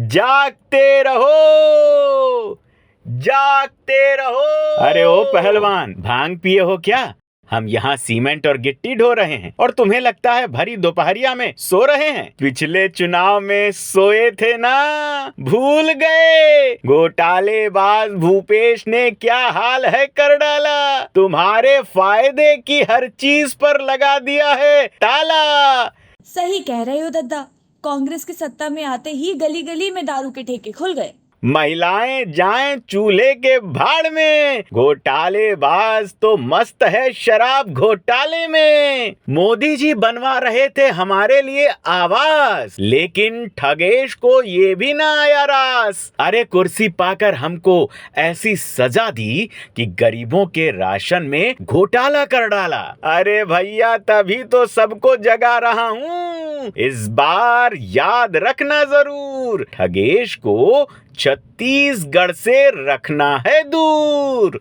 जागते रहो, जागते रहो। अरे ओ पहलवान, भांग पिए हो क्या? हम यहाँ सीमेंट और गिट्टी ढो रहे हैं और तुम्हें लगता है भरी दोपहरिया में सो रहे हैं? पिछले चुनाव में सोए थे ना, भूल गए? घोटालेबाज भूपेश ने क्या हाल है कर डाला। तुम्हारे फायदे की हर चीज पर लगा दिया है ताला। सही कह रहे हो दद्दा, कांग्रेस की सत्ता में आते ही गली गली में दारू के ठेके खुल गए। महिलाएं जाएं चूल्हे के भाड़ में, घोटालेबाज तो मस्त है शराब घोटाले में। मोदी जी बनवा रहे थे हमारे लिए आवास, लेकिन ठगेश को ये भी ना आया रास। अरे कुर्सी पाकर हमको ऐसी सजा दी कि गरीबों के राशन में घोटाला कर डाला। अरे भैया तभी तो सबको जगा रहा हूँ, इस बार याद रखना जरूर, ठगेश को छत्तीसगढ़ से रखना है दूर।